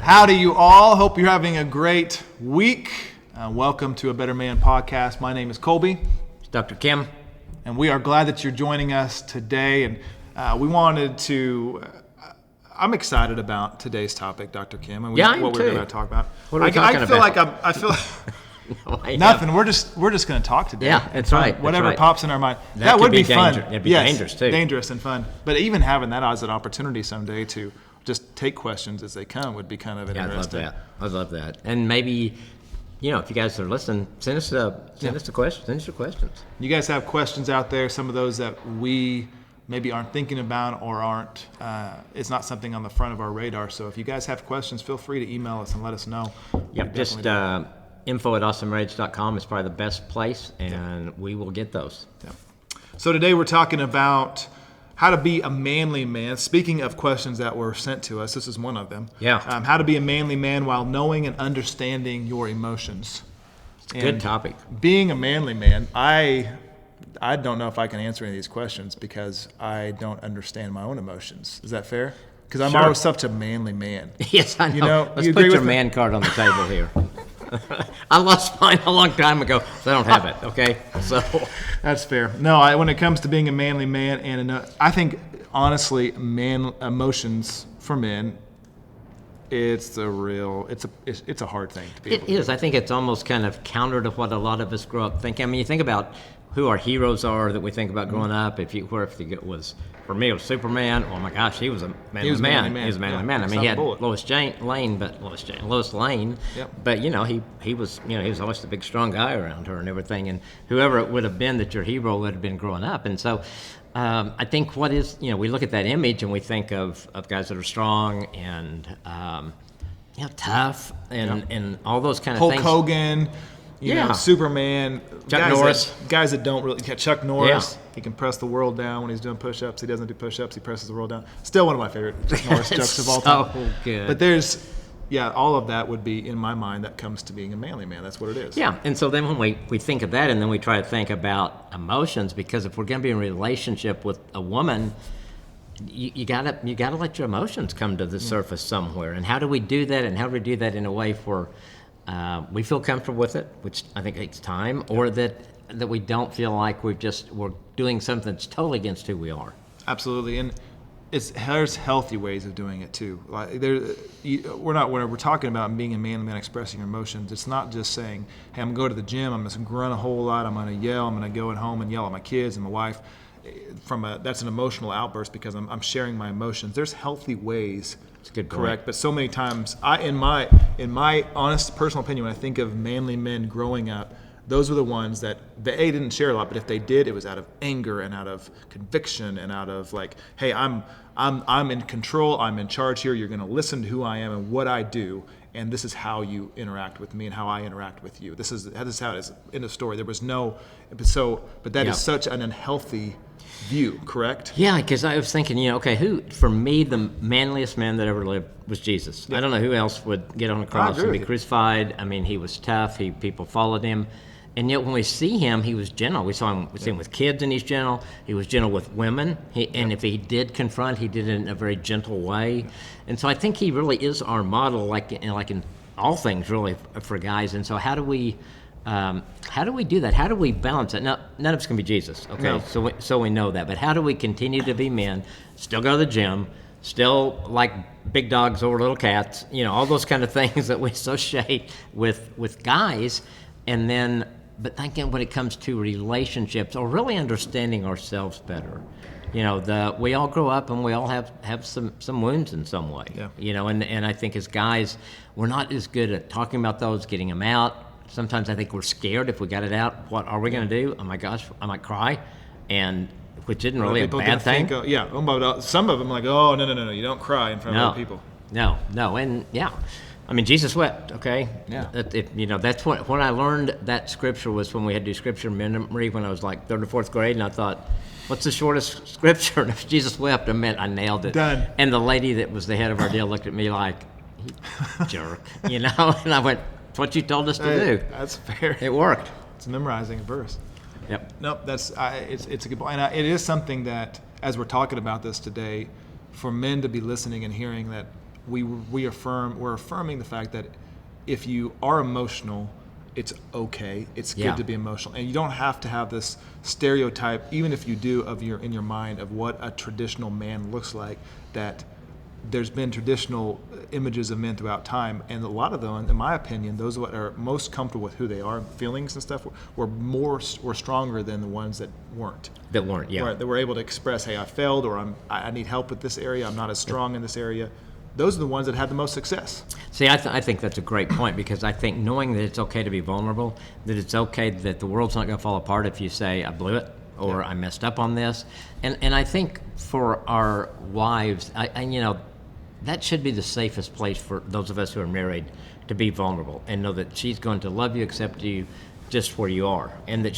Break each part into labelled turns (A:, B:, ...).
A: Howdy, you all. Hope you're having a great week. Welcome to A Better Man podcast. My name is Colby.
B: It's Dr. Kim.
A: And we are glad that you're joining us today. And we wanted to... I'm excited about today's topic, Dr. Kim, and what we're going to talk about.
B: What are we talking about?
A: I feel nothing. We're just going to talk today.
B: Yeah, that's right.
A: Whatever pops in our mind.
B: That
A: would be fun.
B: It'd be dangerous too.
A: Dangerous and fun. But even having that as an opportunity someday to just take questions as they come would be kind of interesting.
B: I love that. And maybe, if you guys are listening, send us the questions. Send us your questions.
A: You guys have questions out there, some of those that we maybe aren't thinking about or aren't, it's not something on the front of our radar. So if you guys have questions, feel free to email us and let us know.
B: Yep, just info@awesomemarriage.com is probably the best place, and we will get those.
A: Yeah. So today we're talking about how to be a manly man. Speaking of questions that were sent to us, this is one of them.
B: Yeah.
A: How to be a manly man while knowing and understanding your emotions.
B: It's a good topic.
A: Being a manly man, I don't know if I can answer any of these questions because I don't understand my own emotions. Is that fair? Because I'm always such a manly man.
B: Yes, I know. Let's put your man card on the table here. I lost mine a long time ago, so I don't have it, okay? So
A: that's fair. No, when it comes to being a manly man, and I think, honestly, emotions for men, it's a hard thing to be able to do.
B: It is. I think it's almost kind of counter to what a lot of us grow up thinking. I mean, you think about who our heroes are that we think about growing up. For me, it was Superman. Oh my gosh, he was a manly man. He was a manly man. I mean, he had Lois Lane.
A: Yep.
B: But he was always the big strong guy around her and everything. And whoever it would have been that your hero would have been growing up. And so, I think we look at that image and we think of guys that are strong and tough and all those kind of things.
A: Hulk Hogan. Superman,
B: Chuck Norris.
A: Guys that don't really... Chuck Norris, He can press the world down when he's doing push-ups. He doesn't do push-ups, he presses the world down. Still one of my favorite Norris jokes of all time.
B: So good.
A: But all of that would be, in my mind, that comes to being a manly man. That's what it is.
B: Yeah, and so then when we think of that and then we try to think about emotions, because if we're going to be in a relationship with a woman, you gotta let your emotions come to the surface somewhere. And how do we do that? And how do we do that in a way for... we feel comfortable with it, which I think takes time, or that we don't feel like we're doing something that's totally against who we are.
A: Absolutely, and there's healthy ways of doing it too. Like when we're talking about being a manly man, expressing your emotions, it's not just saying, "Hey, I'm going to go to the gym. I'm going to grunt a whole lot. I'm going to yell. I'm going to go at home and yell at my kids and my wife." That's an emotional outburst because I'm sharing my emotions. There's healthy ways.
B: That's a good point.
A: Correct, but so many times, in my honest personal opinion, when I think of manly men growing up, those were the ones that they didn't share a lot, but if they did, it was out of anger and out of conviction and out of like, hey, I'm in control. I'm in charge here. You're going to listen to who I am and what I do. And this is how you interact with me and how I interact with you. This is how it is. End of story. There was no, but that is such an unhealthy view, correct?
B: Yeah, because I was thinking, for me, the manliest man that ever lived was Jesus. Yeah. I don't know who else would get on a cross and be crucified. I mean, he was tough. People followed him. And yet when we see him, he was gentle. We see him with kids, and he's gentle. He was gentle with women. And if he did confront, he did it in a very gentle way. And so I think he really is our model, like in all things, really, for guys. And so how do we do that? How do we balance it? Now, none of us can be Jesus, okay? No. So we know that. But how do we continue to be men, still go to the gym, still like big dogs over little cats, all those kind of things that we associate with guys, and then... But thinking when it comes to relationships or really understanding ourselves better, we all grow up and we all have some wounds in some way, and I think as guys, we're not as good at talking about those, getting them out. Sometimes I think we're scared if we got it out. What are we going to do? Oh my gosh, I might cry, and which isn't really a bad thing.
A: Some of them are like, oh, no, you don't cry in front of other people.
B: No, and I mean, Jesus wept, okay?
A: Yeah.
B: That's when I learned that scripture was when we had to do scripture memory when I was like 3rd or 4th grade, and I thought, what's the shortest scripture? And if Jesus wept, I nailed it.
A: Done.
B: And the lady that was the head of our deal looked at me like, jerk, and I went, it's what you told us to do.
A: That's fair.
B: It worked.
A: It's memorizing a verse.
B: Yep.
A: Nope, it's a good point. And it is something that, as we're talking about this today, for men to be listening and hearing that we're affirming the fact that if you are emotional, it's okay. It's good to be emotional, and you don't have to have this stereotype, even if you do, in your mind of what a traditional man looks like. That there's been traditional images of men throughout time, and a lot of them, in my opinion, those that are most comfortable with who they are, feelings and stuff, were stronger than the ones that weren't.
B: That weren't, yeah.
A: That were able to express, hey, I failed, or I need help with this area. I'm not as strong in this area. Those are the ones that had the most success.
B: See, I think that's a great point, because I think knowing that it's okay to be vulnerable, that it's okay that the world's not going to fall apart if you say, I blew it, or I messed up on this. And I think for our wives, that should be the safest place for those of us who are married to be vulnerable and know that she's going to love you, accept you just where you are. And that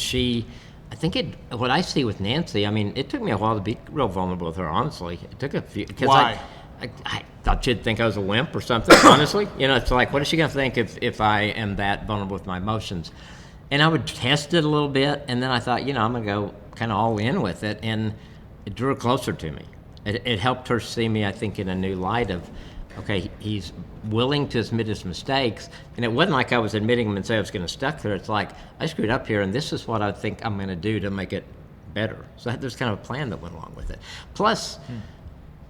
B: what I see with Nancy, I mean, it took me a while to be real vulnerable with her, honestly. It took a few.
A: Why?
B: I thought she'd think I was a wimp or something, honestly. It's like, what is she going to think if I am that vulnerable with my emotions? And I would test it a little bit, and then I thought, I'm going to go kind of all in with it, and it drew her closer to me. It helped her see me, I think, in a new light of, okay, he's willing to admit his mistakes. And it wasn't like I was admitting them and say I was going to stuck there. It's like, I screwed up here, and this is what I think I'm going to do to make it better. So there's kind of a plan that went along with it. Plus,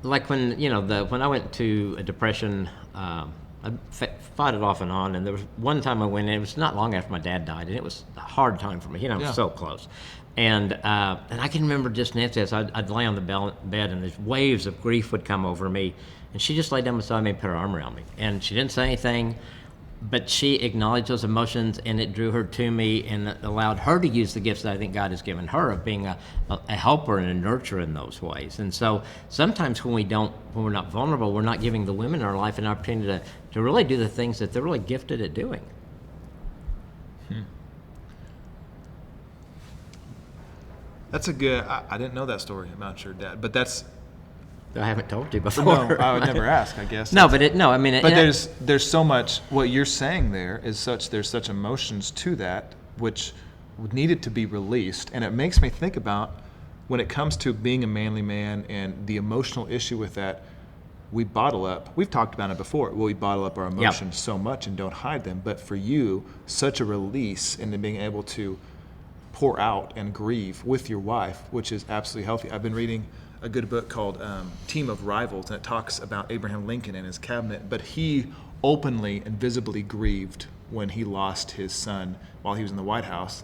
B: like when I went to a depression, I fought it off and on, and there was one time I went in, it was not long after my dad died, and it was a hard time for me. I was so close. And I can remember just Nancy, as I'd lay on the bed, and these waves of grief would come over me, and she just laid down beside me and put her arm around me. And she didn't say anything, but she acknowledged those emotions, and it drew her to me and allowed her to use the gifts that I think God has given her of being a helper and a nurturer in those ways. And so sometimes when we're not vulnerable, we're not giving the women in our life an opportunity to really do the things that they're really gifted at doing.
A: That's a good. I didn't know that story about your dad, but that's.
B: I haven't told you before.
A: No, I would never ask, I guess.
B: No, but
A: there's so much. What you're saying there is there's such emotions to that which needed to be released, and it makes me think about when it comes to being a manly man and the emotional issue with that. We bottle up. We've talked about it before. We bottle up our emotions so much and don't hide them. But for you, such a release into being able to pour out and grieve with your wife, which is absolutely healthy. I've been reading a good book called Team of Rivals, and it talks about Abraham Lincoln and his cabinet, but he openly and visibly grieved when he lost his son while he was in the White House.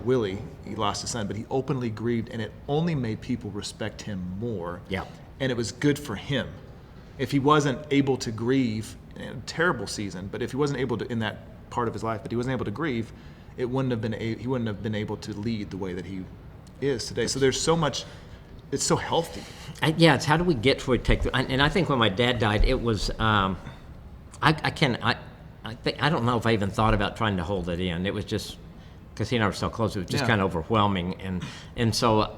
A: Willie, he lost his son, but he openly grieved, and it only made people respect him more.
B: Yeah.
A: And it was good for him. If he wasn't able to grieve in a terrible season, but if he wasn't able to in that part of his life, but he wasn't able to grieve, he wouldn't have been able to lead the way that he is today. So there's so much. It's so healthy.
B: It's how do we get to where we take the. And I think when my dad died, it was. I don't know if I even thought about trying to hold it in. It was just because he and I were so close. It was just kind of overwhelming, and so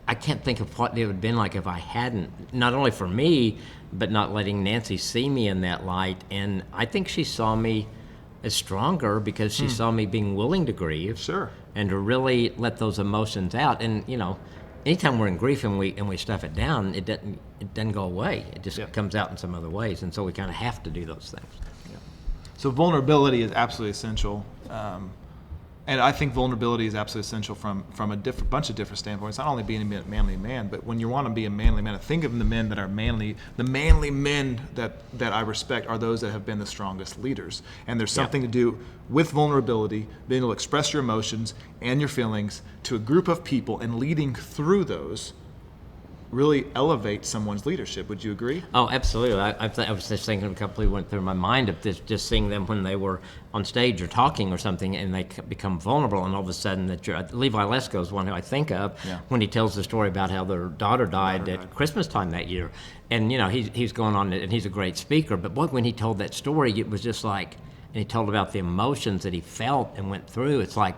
B: I can't think of what it would have been like if I hadn't. Not only for me, but not letting Nancy see me in that light. And I think she saw me as stronger because she saw me being willing to grieve, and to really let those emotions out. And anytime we're in grief and we stuff it down, it doesn't go away. It just comes out in some other ways, and so we kind of have to do those things.
A: So vulnerability is absolutely essential, and I think vulnerability is absolutely essential from a bunch of different standpoints. Not only being a manly man, but when you want to be a manly man, think of the men that are manly. The manly men that I respect are those that have been the strongest leaders. And there's something to do with vulnerability, being able to express your emotions and your feelings to a group of people, and leading through those really elevate someone's leadership. Would you agree?
B: Oh, absolutely. I was just thinking a couple went through my mind of this, just seeing them when they were on stage or talking or something, and they become vulnerable, and all of a sudden Levi Lesko is one who I think of when he tells the story about how their daughter died at Christmas time that year. And he's going on, and he's a great speaker, but boy, when he told that story, it was just like, and he told about the emotions that he felt and went through. It's like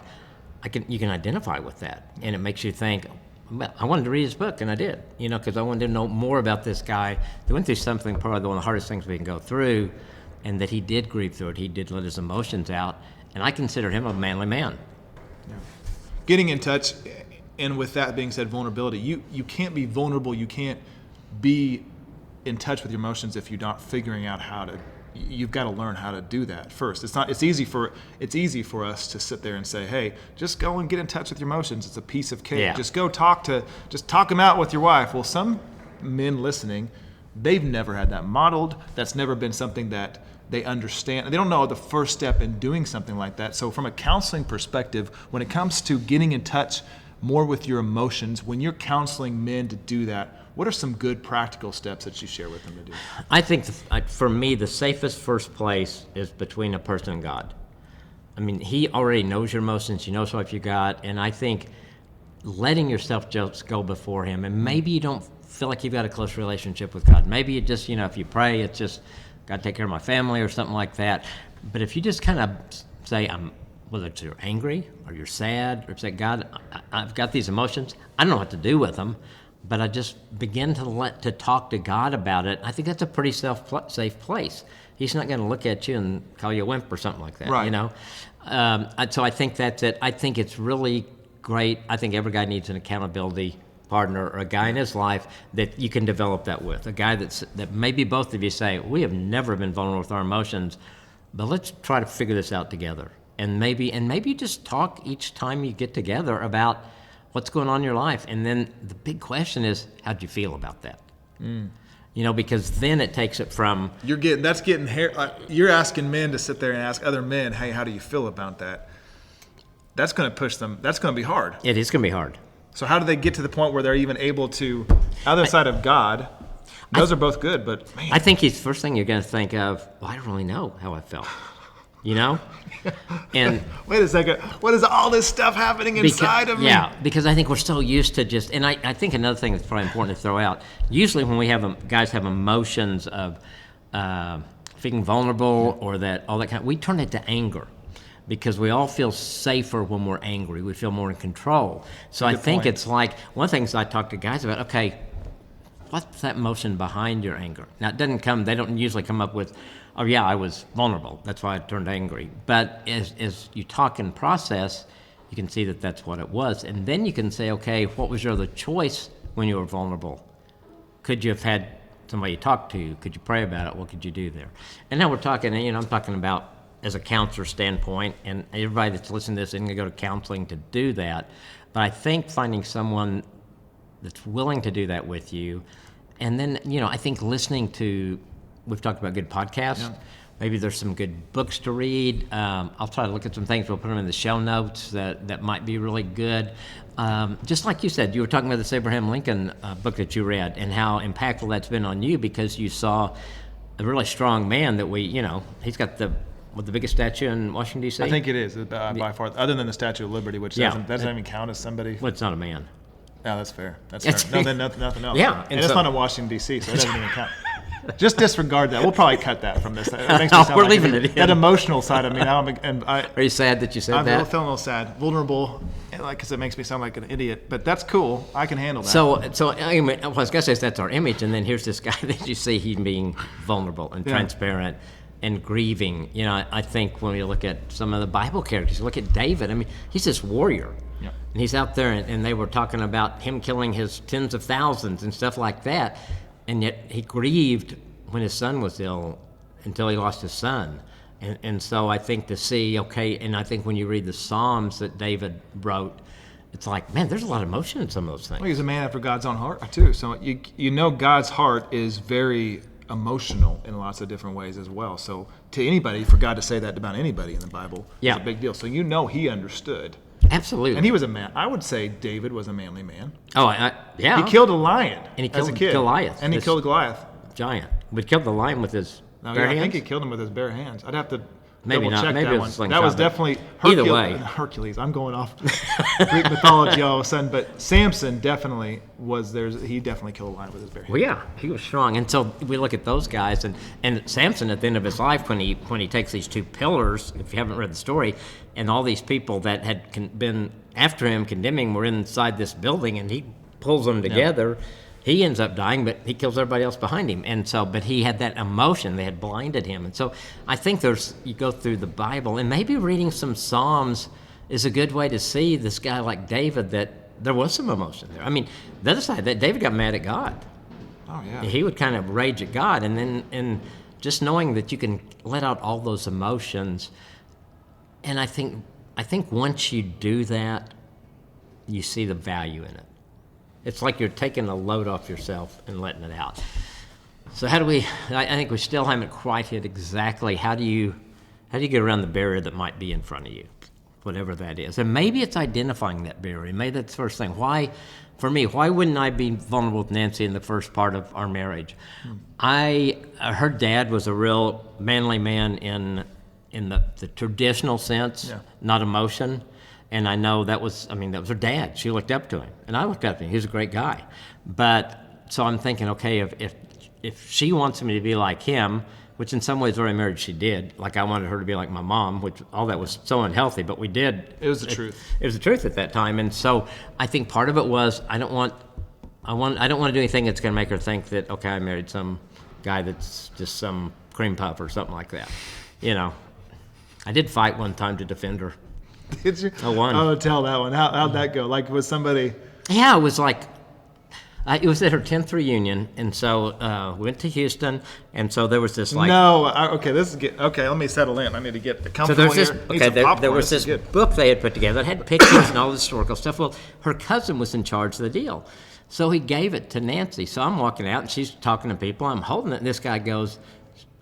B: you can identify with that, and it makes you think, well, I wanted to read his book, and I did, because I wanted to know more about this guy that went through something, probably one of the hardest things we can go through, and that he did grieve through it. He did let his emotions out, and I consider him a manly man.
A: Yeah. Getting in touch, and with that being said, vulnerability. You can't be vulnerable. You can't be in touch with your emotions if you're not figuring out how to. You've got to learn how to do that first. It's easy for us to sit there and say, hey, just go and get in touch with your emotions. It's a piece of cake.
B: Yeah.
A: Just talk them out with your wife. Well, some men listening, they've never had that modeled. That's never been something that they understand. They don't know the first step in doing something like that. So from a counseling perspective, when it comes to getting in touch more with your emotions, when you're counseling men to do that, what are some good practical steps that you share with them to do?
B: I think, for me, the safest first place is between a person and God. I mean, he already knows your emotions. He knows what you got. And I think letting yourself just go before him, and maybe you don't feel like you've got a close relationship with God. Maybe you just, if you pray, it's just, got to take care of my family or something like that. But if you just kind of say, whether it's you're angry or you're sad, or say, God, I've got these emotions. I don't know what to do with them. But I just begin to talk to God about it. I think that's a pretty safe place. He's not going to look at you and call you a wimp or something like that,
A: right.
B: So I think that's it. I think it's really great. I think every guy needs an accountability partner or a guy in his life that you can develop that with. A guy that maybe both of you say, we have never been vulnerable with our emotions, but let's try to figure this out together. And maybe you just talk each time you get together about what's going on in your life. And then the big question is, how'd you feel about that? Because then it takes it from... You're asking men to sit there and ask other men, hey, how do you feel about that? That's going to push them. That's going to be hard. It is going to be hard.
A: So how do they get to the point where they're even able to, other side of God, those are both good, but man.
B: I think he's first thing you're going to think of, well, I don't really know how I felt. And
A: wait a second, what is all this stuff happening inside of me?
B: Yeah, because I think we're so used to just, and I think another thing that's probably important to throw out, usually when we have guys have emotions of feeling vulnerable or all that kind, we turn it to anger because we all feel safer when we're angry. We feel more in control. So I think it's like, one of the things I talk to guys about, okay, what's that emotion behind your anger? Now they don't usually come up with, oh yeah, I was vulnerable, that's why I turned angry. But as you talk and process, you can see that that's what it was. And then you can say, okay, what was your other choice when you were vulnerable? Could you have had somebody you talk to? Could you pray about it? What could you do there? And now we're talking, I'm talking about as a counselor standpoint, and everybody that's listening to this isn't going to go to counseling to do that. But I think finding someone that's willing to do that with you, and then, I think listening to, we've talked about good podcasts. Yeah. Maybe there's some good books to read. I'll try to look at some things. We'll put them in the show notes that might be really good. Just like you said, you were talking about this Abraham Lincoln book that you read and how impactful that's been on you because you saw a really strong man that he's got the biggest statue in Washington, D.C.?
A: I think it is, by far, other than the Statue of Liberty, which doesn't even count as somebody.
B: Well, it's not a man.
A: No, that's fair. That's fair. No, then nothing else.
B: Yeah.
A: And it's not in Washington, D.C., so it doesn't even count. Just disregard that. We'll probably cut that from this. It makes me sound
B: we're
A: like
B: leaving it in.
A: That emotional side of me.
B: Are you sad that you said that?
A: I'm feeling a little sad, vulnerable, because it makes me sound like an idiot. But that's cool. I can handle that.
B: So I was going to say that's our image, and then here's this guy that you see him being vulnerable and transparent and grieving. I think when we look at some of the Bible characters, look at David. I mean, he's this warrior. Yeah. And he's out there, and they were talking about him killing his tens of thousands and stuff like that. And yet he grieved when his son was ill until he lost his son. And so I think to see, and I think when you read the Psalms that David wrote, it's like, man, there's a lot of emotion in some of those things.
A: Well, he's a man after God's own heart, too. So God's heart is very emotional in lots of different ways as well. So to anybody, for God to say that about anybody in the Bible is a big deal. So he understood.
B: Absolutely.
A: And he was a man. I would say David was a manly man.
B: Oh, yeah.
A: He killed a lion
B: and he killed
A: as a kid.
B: Goliath.
A: And he killed Goliath.
B: Giant. But killed the lion with his bare hands?
A: I think he killed him with his bare hands. I'd have to
B: Maybe not.
A: check
B: Maybe
A: that
B: it
A: one.
B: was
A: That was definitely Hercules. I'm going off Greek mythology all of a sudden. But Samson definitely he definitely killed a lion with his bare hands.
B: Well, yeah, he was strong. And so we look at those guys, and Samson at the end of his life, when he takes these two pillars, if you haven't read the story, and all these people that had been after him, condemning, were inside this building, and he pulls them together. Yep. He ends up dying, but he kills everybody else behind him. And so, but he had that emotion. They had blinded him. And so I think you go through the Bible, and maybe reading some Psalms is a good way to see this guy like David, that there was some emotion there. I mean, the other side, that David got mad at God.
A: Oh, yeah.
B: He would kind of rage at God, and just knowing that you can let out all those emotions, and I think once you do that, you see the value in it. It's like you're taking a load off yourself and letting it out. So how do we? I think we still haven't quite hit exactly how do you get around the barrier that might be in front of you, whatever that is, and maybe it's identifying that barrier. Maybe that's the first thing. Why wouldn't I be vulnerable with Nancy in the first part of our marriage? Her dad was a real manly man in the traditional sense, not emotion. And I know that was her dad. She looked up to him, and I looked up to him. He was a great guy. But so I'm thinking, okay, if she wants me to be like him, which in some ways, during marriage she did. Like I wanted her to be like my mom, which all that was so unhealthy, but we did.
A: It was the truth.
B: It was the truth at that time, and so I think part of it was I don't want to do anything that's going to make her think that okay, I married some guy that's just some cream puff or something like that. I did fight one time to defend her.
A: Did you?
B: I won.
A: Oh, tell that one. How'd that go? Like, was somebody?
B: Yeah, it was like, it was at her 10th reunion, and so went to Houston, and so there was this like.
A: No, okay, this is good. Okay, let me settle in. I need to get the comfortable
B: here. There was this book they had put together. It had pictures and all this historical stuff. Well, her cousin was in charge of the deal, so he gave it to Nancy. So I'm walking out, and she's talking to people. I'm holding it, and this guy goes,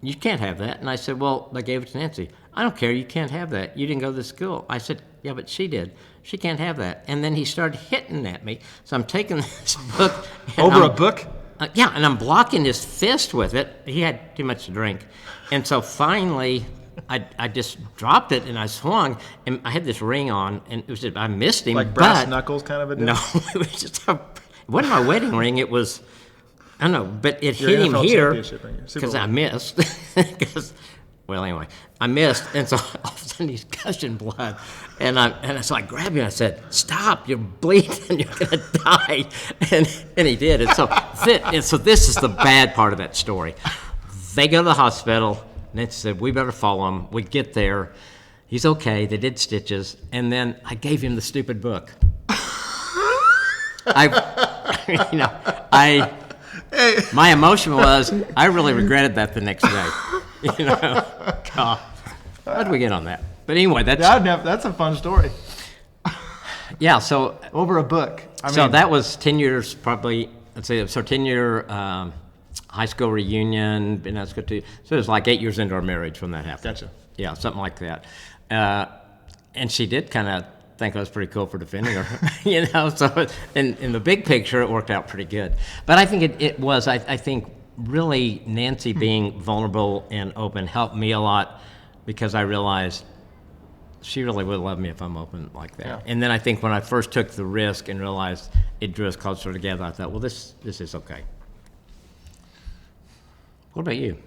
B: "You can't have that." And I said, "Well, they gave it to Nancy." "I don't care. You can't have that. You didn't go to the school." I said, "Yeah, but she did. She can't have that." And then he started hitting at me. So I'm taking this book.
A: Over a book?
B: Yeah, and I'm blocking his fist with it. He had too much to drink. And so finally, I just dropped it, and I swung, and I had this ring on, and it was just, I missed him.
A: Like brass knuckles kind of a deal?
B: No, it was just it wasn't my wedding ring. It was, I don't know, but it
A: Your
B: hit him
A: NFL
B: here
A: championship ring, Super
B: because
A: Bowl.
B: I missed. Well, anyway, I missed, and so all of a sudden he's gushing blood, and so I grabbed him and I said, "Stop! You're bleeding. You're gonna die!" And he did. And so this is the bad part of that story. They go to the hospital. Nancy said, "We better follow him." We get there. He's okay. They did stitches, and then I gave him the stupid book. My emotion was I really regretted that the next day. God, how'd we get on that? But anyway,
A: that's a fun story.
B: Yeah, so
A: over a book.
B: So that was 10 years probably. Let's say so 10-year high school reunion. And that's good too. So it was like 8 years into our marriage when that happened.
A: Gotcha.
B: Yeah, something like that. And she did kind of think I was pretty cool for defending her, So in the big picture, it worked out pretty good. But I think it was. I think really Nancy being vulnerable and open helped me a lot because I realized she really would love me if I'm open like that. Yeah. And then I think when I first took the risk and realized it drew us closer together, I thought, well, this is okay. What about you?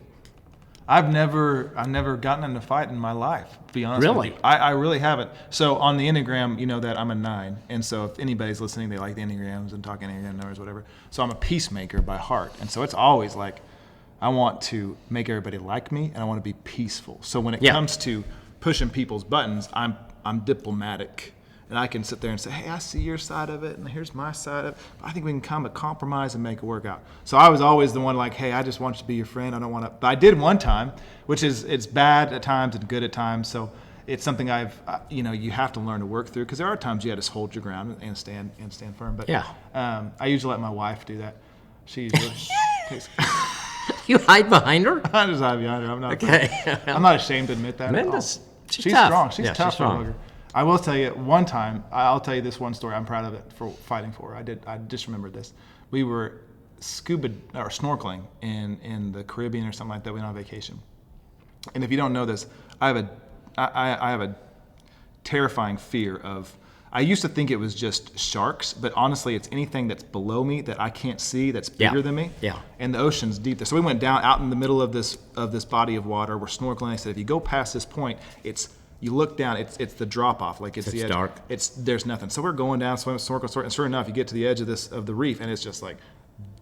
A: I've never gotten in a fight in my life, to be honest
B: Really?
A: with you. I really haven't. So on the Enneagram, you know that I'm a 9. And so if anybody's listening, they like the Enneagrams and talk Enneagram numbers, whatever. So I'm a peacemaker by heart. And so it's always like, I want to make everybody like me and I want to be peaceful. So when it comes to pushing people's buttons, I'm diplomatic. And I can sit there and say, hey, I see your side of it, and here's my side of it. I think we can come to compromise and make it work out. So I was always the one like, hey, I just want you to be your friend. I don't want to. But I did one time, which it's bad at times and good at times. So it's something you have to learn to work through because there are times you have to hold your ground and stand firm. But I usually let my wife do that. She usually takes.
B: You hide behind her?
A: I just hide behind her. I'm not.
B: Okay.
A: I'm not ashamed to admit that.
B: She's
A: tough.
B: Strong.
A: She's tough. She's strong. I will tell you one time. I'll tell you this one story. I'm proud of it for fighting for her. I just remembered this. We were scuba or snorkeling in the Caribbean or something like that. We went on vacation. And if you don't know this, I have a terrifying fear of. I used to think it was just sharks, but honestly, it's anything that's below me that I can't see that's bigger than me.
B: Yeah.
A: And the ocean's deep there. So we went down out in the middle of this body of water. We're snorkeling. I said, if you go past this point, you look down, it's the drop off, like it's the edge.
B: Dark.
A: There's nothing. So we're going down, snorkel, and sure enough, you get to the edge of the reef, and it's just like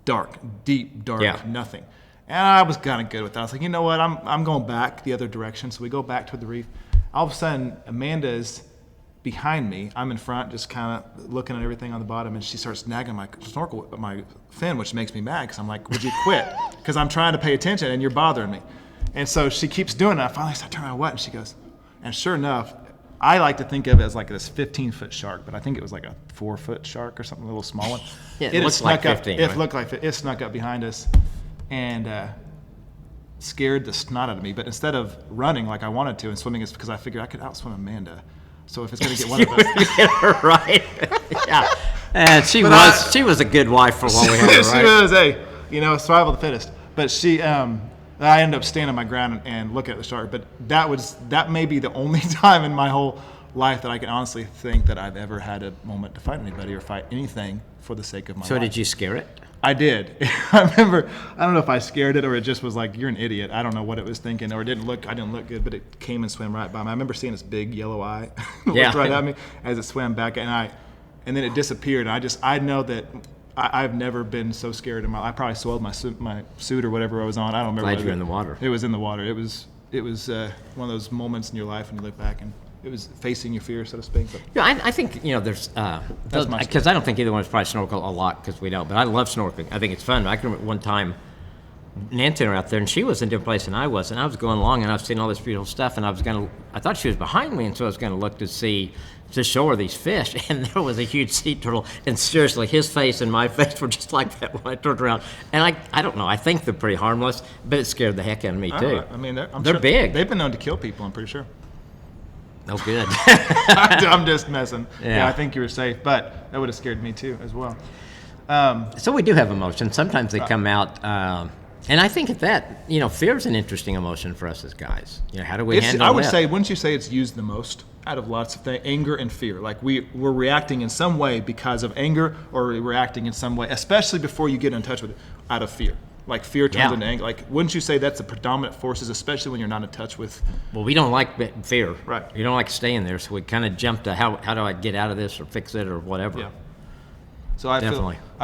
A: dark, deep, dark, nothing. And I was kind of good with that. I was like, you know what? I'm going back the other direction. So we go back to the reef. All of a sudden, Amanda's behind me. I'm in front, just kind of looking at everything on the bottom, and she starts nagging my fin, which makes me mad because I'm like, would you quit? Because I'm trying to pay attention and you're bothering me. And so she keeps doing that. I finally start turning around, what? And she goes, and sure enough, I like to think of it as like this 15-foot shark, but I think it was like a 4-foot shark or something, a little small one.
B: Yeah, it looks like 15.
A: It looked like it snuck up behind us and scared the snot out of me. But instead of running like I wanted to and swimming, it's because I figured I could outswim Amanda. So if it's going to get one of us,
B: get her right. Yeah, and she was a good wife for what we had her, right?
A: She was survival of the fittest. But I ended up standing my ground and looking at the shark. But that may be the only time in my whole life that I can honestly think that I've ever had a moment to fight anybody or fight anything for the sake of my life.
B: So did you scare it?
A: I did. I remember, I don't know if I scared it or it just was like, you're an idiot. I don't know what it was thinking, or I didn't look good, but it came and swam right by me. I remember seeing this big yellow eye look right at me as it swam back, and then it disappeared. And I know that I've never been so scared in my life. I probably soiled my suit or whatever I was on. I don't remember.
B: Glad you were in the water.
A: It was in the water. It was one of those moments in your life when you look back and it was facing your fear, so to speak. But
B: yeah, I think there's because I don't think either one of us probably snorkel a lot because we don't. But I love snorkeling. I think it's fun. I can remember one time Nancy and I were out there, and she was in a different place than I was, and I was going along, and I was seeing all this beautiful stuff, and I thought she was behind me, and so I was going to look to show her these fish, and there was a huge sea turtle, and seriously, his face and my face were just like that when I turned around, and I don't know, I think they're pretty harmless, but it scared the heck out of me too.
A: I mean, they're
B: sure big.
A: They've been known to kill people, I'm pretty sure.
B: Oh, good.
A: I'm just messing.
B: Yeah,
A: I think you were safe, but that would have scared me too as well.
B: So we do have emotions. Sometimes they come out, and I think that fear is an interesting emotion for us as guys. How do we handle that?
A: I would say, wouldn't you say it's used the most out of lots of things? Anger and fear. Like we're reacting in some way because of anger, or we're reacting in some way, especially before you get in touch with it, out of fear. Like fear turns into anger. Like, wouldn't you say that's the predominant forces, especially when you're not in touch with?
B: Well, we don't like fear.
A: Right.
B: We don't like staying there, so we kind of jump to how do I get out of this or fix it or whatever.
A: Yeah. So I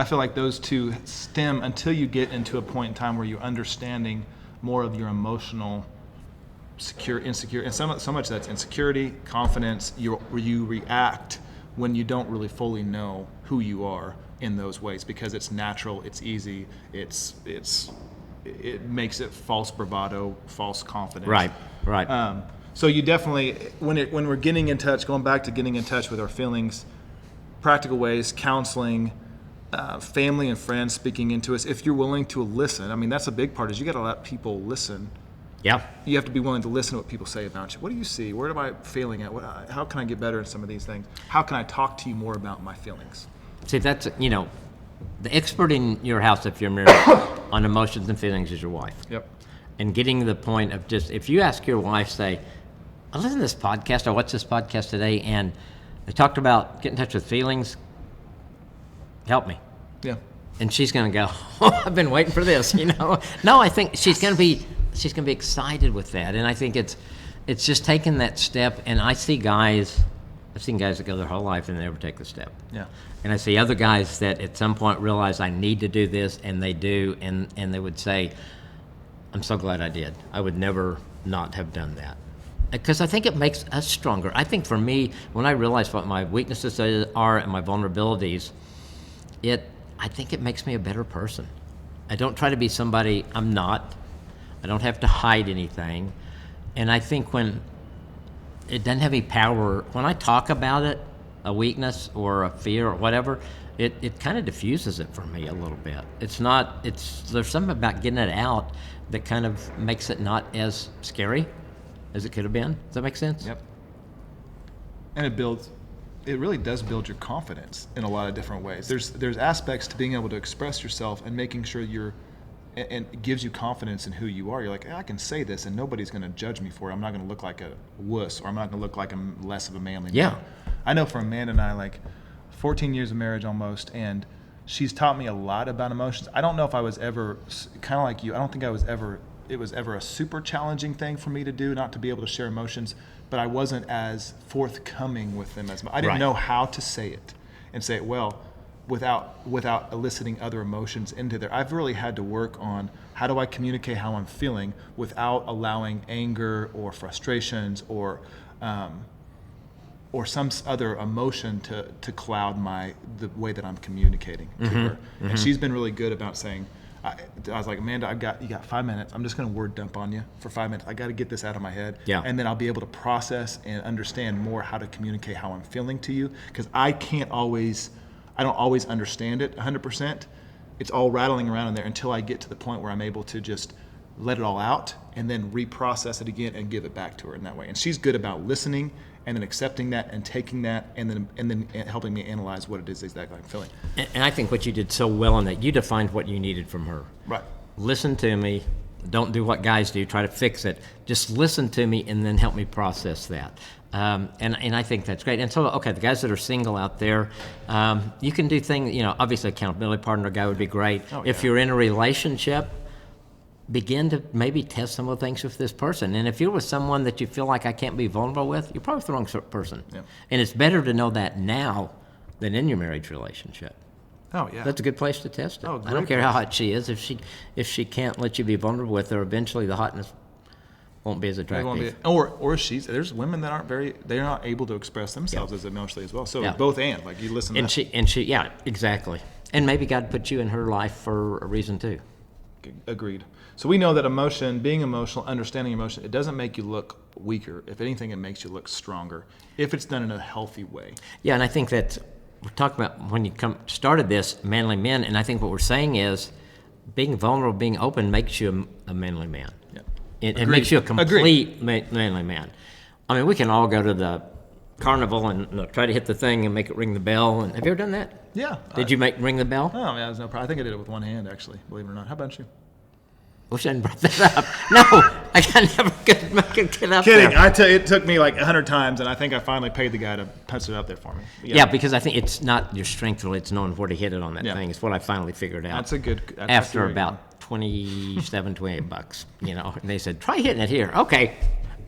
A: feel like those two stem until you get into a point in time where you're understanding more of your emotional insecure, and so much that's insecurity, confidence. You react when you don't really fully know who you are in those ways, because it's natural, it's easy, it makes it false bravado, false confidence.
B: Right.
A: So you definitely, when we're getting in touch, going back to getting in touch with our feelings, practical ways, counseling, family and friends speaking into us. If you're willing to listen, I mean, that's a big part, is you got to let people listen.
B: Yeah.
A: You have to be willing to listen to what people say about you. What do you see? Where am I failing at? How can I get better in some of these things? How can I talk to you more about my feelings?
B: See, that's, the expert in your house, if you're married, on emotions and feelings is your wife.
A: Yep.
B: And getting to the point of just, if you ask your wife, say, I listened to this podcast, I watched this podcast today, and they talked about getting in touch with feelings, help me.
A: Yeah.
B: And she's going to go, oh, I've been waiting for this, No, I think she's going to be excited with that. And I think it's just taking that step. And I've seen guys that go their whole life and they never take the step.
A: Yeah.
B: And I see other guys that at some point realize I need to do this, and they do, and they would say, I'm so glad I did. I would never not have done that. Because I think it makes us stronger. I think for me, when I realize what my weaknesses are and my vulnerabilities, I think it makes me a better person. I don't try to be somebody I'm not. I don't have to hide anything. And I think when it doesn't have any power, when I talk about it, a weakness or a fear or whatever, it kind of diffuses it for me a little bit. There's something about getting it out that kind of makes it not as scary as it could have been. Does that make sense?
A: Yep. And it really does build your confidence in a lot of different ways. There's aspects to being able to express yourself and making sure and it gives you confidence in who you are. You're like, I can say this and nobody's going to judge me for it. I'm not going to look like a wuss, or I'm not going to look like I'm less of a manly man. I know for Amanda and I, like 14 years of marriage almost, and she's taught me a lot about emotions. I don't know if I was ever, kind of like you, I don't think it was ever a super challenging thing for me to do, not to be able to share emotions, but I wasn't as forthcoming with them as much. I didn't know how to say it and say it well without eliciting other emotions into there. I've really had to work on how do I communicate how I'm feeling without allowing anger or frustrations or or some other emotion to cloud the way that I'm communicating to her. And she's been really good about saying, I was like, Amanda, you got 5 minutes. I'm just going to word dump on you for 5 minutes. I got to get this out of my head.
B: Yeah.
A: And then I'll be able to process and understand more how to communicate how I'm feeling to you. Because I don't always understand it 100%. It's all rattling around in there until I get to the point where I'm able to just let it all out and then reprocess it again and give it back to her in that way. And she's good about listening and then accepting that and taking that and then helping me analyze what it is exactly I'm feeling.
B: And I think what you did so well in that, you defined what you needed from her.
A: Right.
B: Listen to me. Don't do what guys do, try to fix it. Just listen to me and then help me process that. And I think that's great. And so, okay, the guys that are single out there, you can do things, obviously accountability partner guy would be great.
A: Oh,
B: if
A: yeah.
B: you're in a relationship, begin to maybe test some of the things with this person. And if you're with someone that you feel like I can't be vulnerable with, you're probably the wrong person.
A: Yeah.
B: And it's better to know that now than in your marriage relationship.
A: Oh, yeah.
B: That's a good place to test it.
A: Oh,
B: I don't care how hot she is. If she can't let you be vulnerable with her, eventually the hotness won't be as attractive.
A: There's women that they're not able to express themselves as emotionally as well. So both like you listen to that.
B: And she, yeah, exactly. And maybe God put you in her life for a reason too.
A: Agreed. So we know that being emotional, understanding emotion, it doesn't make you look weaker. If anything, it makes you look stronger if it's done in a healthy way.
B: Yeah, and I think that we're talking about when you started this, manly men, and I think what we're saying is being vulnerable, being open makes you a manly man.
A: Yeah.
B: It makes you a complete manly man. I mean, we can all go to the carnival and try to hit the thing and make it ring the bell. And have you ever done that?
A: Yeah.
B: Did you ring the bell?
A: Oh, yeah, there's no problem. I think I did it with one hand, actually, believe it or not. How about you?
B: Wish I hadn't brought that up. No, I never could make it get up
A: Kidding.
B: there.
A: I tell you, it took me like 100 times, and I think I finally paid the guy to punch it up there for me.
B: Yeah, because I think it's not your strength, really. It's knowing where to hit it on that thing. It's what I finally figured out.
A: That's a good.
B: After about $28, and they said, try hitting it here. Okay.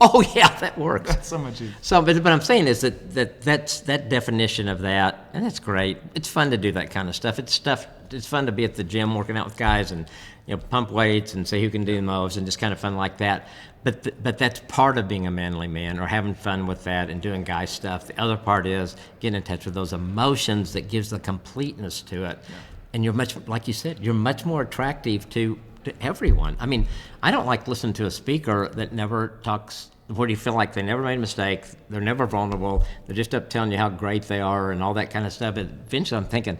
B: Oh, yeah, that works.
A: That's so much easier.
B: So, but I'm saying is that's that definition of that, and that's great. It's fun to do that kind of stuff. It's fun to be at the gym working out with guys and pump weights and see who can do the most and just kind of fun like that. But that's part of being a manly man, or having fun with that and doing guy stuff. The other part is getting in touch with those emotions that gives the completeness to it. Yeah. And you're much, like you said, you're much more attractive to everyone. I mean, I don't like listening to a speaker that never talks where you feel like they never made a mistake, they're never vulnerable, they're just up telling you how great they are and all that kind of stuff. And eventually I'm thinking,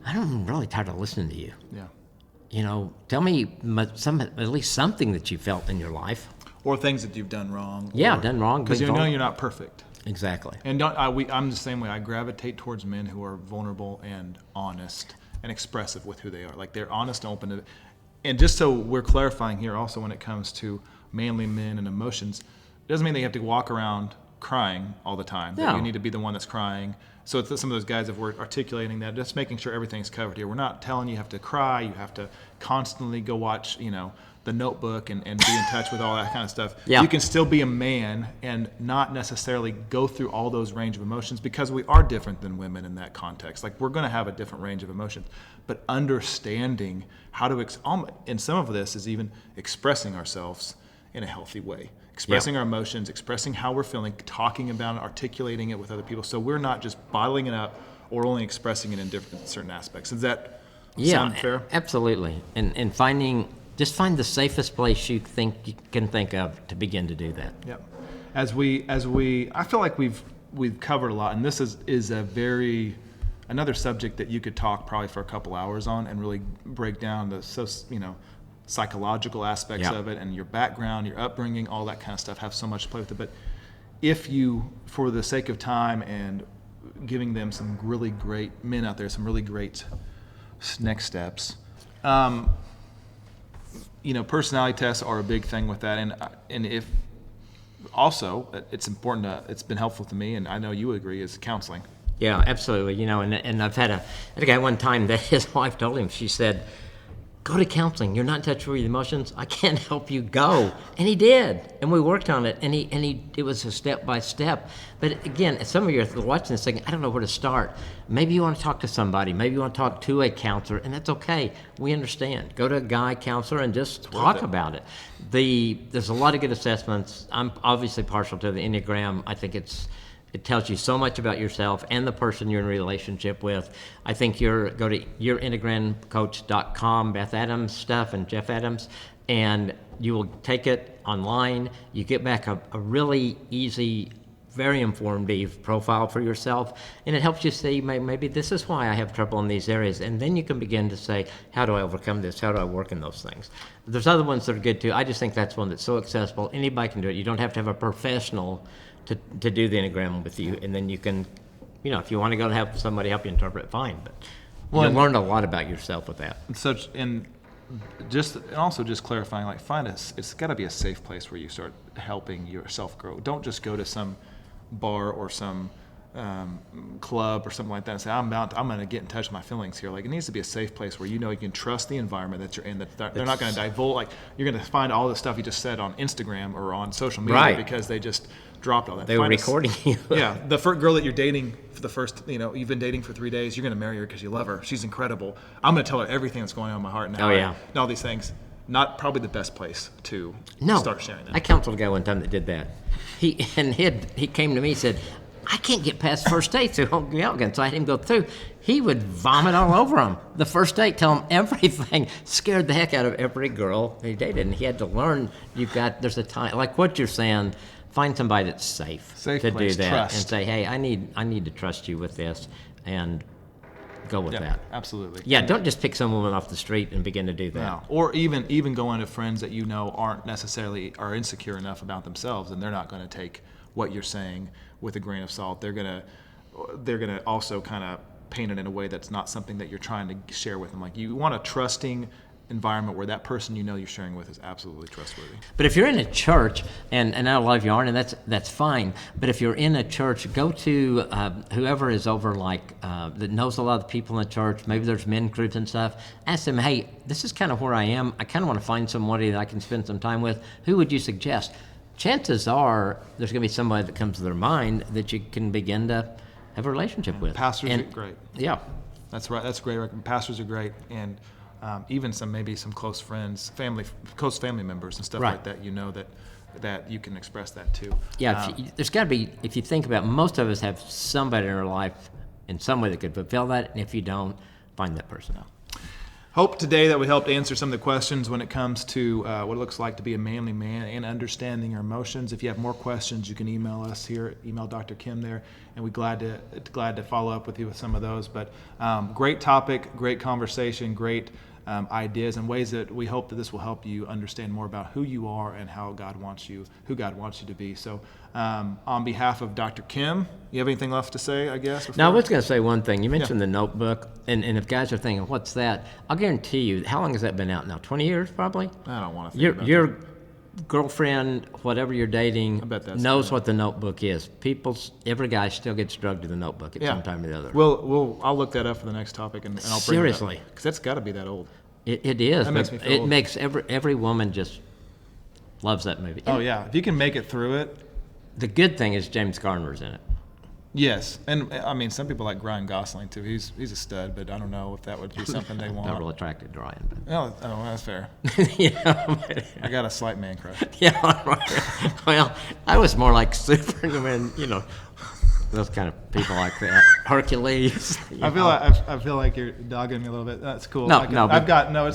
B: I'm really tired of listening to you.
A: Yeah.
B: Tell me at least something that you felt in your life.
A: Or things that you've done wrong.
B: Yeah, done wrong.
A: Because you're not perfect.
B: Exactly.
A: And I'm the same way. I gravitate towards men who are vulnerable and honest and expressive with who they are. Like they're honest and open. And just so we're clarifying here also when it comes to manly men and emotions, it doesn't mean they have to walk around crying all the time.
B: No.
A: You need to be the one that's crying. So it's some of those guys, if we're articulating that, just making sure everything's covered here. We're not telling you have to cry. You have to constantly go watch, The Notebook and be in touch with all that kind of stuff.
B: Yeah.
A: You can still be a man and not necessarily go through all those range of emotions, because we are different than women in that context. Like we're going to have a different range of emotions, but understanding how to, and some of this is even expressing ourselves in a healthy way. Expressing our emotions, expressing how we're feeling, talking about it, articulating it with other people. So we're not just bottling it up or only expressing it in certain aspects. Does that sound fair?
B: Absolutely. And find the safest place you can think of to begin to do that.
A: Yeah. I feel like we've covered a lot, and this is another subject that you could talk probably for a couple hours on and really break down the psychological aspects of it, and your background, your upbringing, all that kind of stuff, have so much to play with it. But if you, for the sake of time and giving them some really great men out there, some really great next steps, personality tests are a big thing with that, and if also it's important it's been helpful to me, and I know you agree, is counseling.
B: Yeah, absolutely. And I've had a guy one time that his wife told him, she said, go to counseling. You're not in touch with your emotions. I can't help you. Go. And he did. And we worked on it. And it was a step by step. But again, some of you are watching this thinking, I don't know where to start. Maybe you want to talk to somebody. Maybe you want to talk to a counselor. And that's okay. We understand. Go to a guy counselor and just talk about it. There's a lot of good assessments. I'm obviously partial to the Enneagram. I think it's It tells you so much about yourself and the person you're in a relationship with. I think go to yourenneagramcoach.com, Beth Adams stuff and Jeff Adams, and you will take it online. You get back a really easy, very informative profile for yourself, and it helps you see maybe this is why I have trouble in these areas, and then you can begin to say, how do I overcome this? How do I work in those things? There's other ones that are good too. I just think that's one that's so accessible. Anybody can do it. You don't have to have a professional to do the Enneagram with you, and then you can, if you want to go and have somebody help you interpret it, fine, but you'll learn a lot about yourself with that.
A: And also just clarifying, like, it's got to be a safe place where you start helping yourself grow. Don't just go to some bar or some club or something like that and say, I'm going to get in touch with my feelings here. Like, it needs to be a safe place where you can trust the environment that you're in, that they're not going to divulge. Like, you're going to find all the stuff you just said on Instagram or on social media, right, because they just dropped all that.
B: They were recording you.
A: Yeah, the first girl that you're dating for the first, you've been dating for 3 days, you're going to marry her because you love her. She's incredible. I'm going to tell her everything that's going on in my heart now.
B: Oh, yeah.
A: And all these things. Not probably the best place to start sharing that.
B: I counseled a guy one time that did that. He came to me and said, I can't get past first date through Hungry Algon, so I had him go through. He would vomit all over him. The first date, tell him everything, scared the heck out of every girl he dated, and he had to learn. There's a time, like what you're saying. Find somebody that's safe to place, do that, trust, and say, hey, I need to trust you with this, and go with that.
A: Absolutely.
B: Yeah, don't just pick some woman off the street and begin to do that.
A: No. Or even going to friends that aren't necessarily are insecure enough about themselves, and they're not going to take what you're saying with a grain of salt. They're gonna also kind of paint it in a way that's not something that you're trying to share with them. Like, you want a trusting environment where that person you're sharing with is absolutely trustworthy.
B: But if you're in a church, and I know a lot of you aren't, and that's fine, but if you're in a church, go to whoever is over, that knows a lot of the people in the church. Maybe there's men groups and stuff. Ask them, hey, this is kind of where I am. I kind of want to find somebody that I can spend some time with. Who would you suggest? Chances are there's going to be somebody that comes to their mind that you can begin to have a relationship with.
A: Pastors are great.
B: Yeah.
A: That's right. That's great. Pastors are great. And even maybe some close friends, close family members and stuff, right, like that, that you can express that too.
B: Yeah, there's got to be, if you think about it, most of us have somebody in our life in some way that could fulfill that, and if you don't, find that person out.
A: Hope today that we helped answer some of the questions when it comes to what it looks like to be a manly man and understanding your emotions. If you have more questions, you can email us here, email Dr. Kim there, and we're glad to follow up with you with some of those. But great topic, great conversation, great ideas and ways that we hope that this will help you understand more about who you are and who God wants you to be. So on behalf of Dr. Kim, you have anything left to say, I guess?
B: No, I was going to say one thing. You mentioned the notebook, and if guys are thinking, what's that? I'll guarantee you, how long has that been out now? 20 years probably?
A: I don't want to think about
B: your girlfriend, whatever you're dating, knows what the notebook is. Every guy still gets drugged to the notebook at some time or the other.
A: I'll look that up for the next topic, and I'll bring it up. Because that's got to be that old.
B: It is.
A: That makes me feel
B: it
A: old.
B: Makes every woman just loves that movie.
A: Oh yeah, if you can make it through it.
B: The good thing is James Garner's in it.
A: Yes, and I mean some people like Ryan Gosling too. He's a stud, but I don't know if that would be something they want.
B: Not real attracted to Ryan. But.
A: Oh, that's fair. I got a slight man crush.
B: Yeah, right. Well, I was more like Superman, those kind of people like that. Hercules.
A: I feel like you're dogging me a little bit. That's cool. It's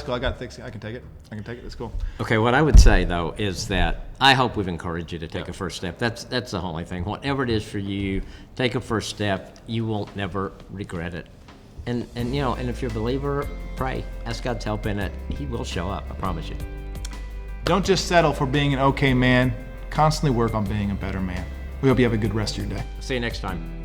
A: cool. I got thick skin. I can take it. It's cool.
B: Okay, what I would say though is that I hope we've encouraged you to take a first step. That's the only thing. Whatever it is for you, take a first step. You will never regret it. And if you're a believer, pray. Ask God's help in it. He will show up. I promise you.
A: Don't just settle for being an okay man. Constantly work on being a better man. We hope you have a good rest of your day.
B: See you next time.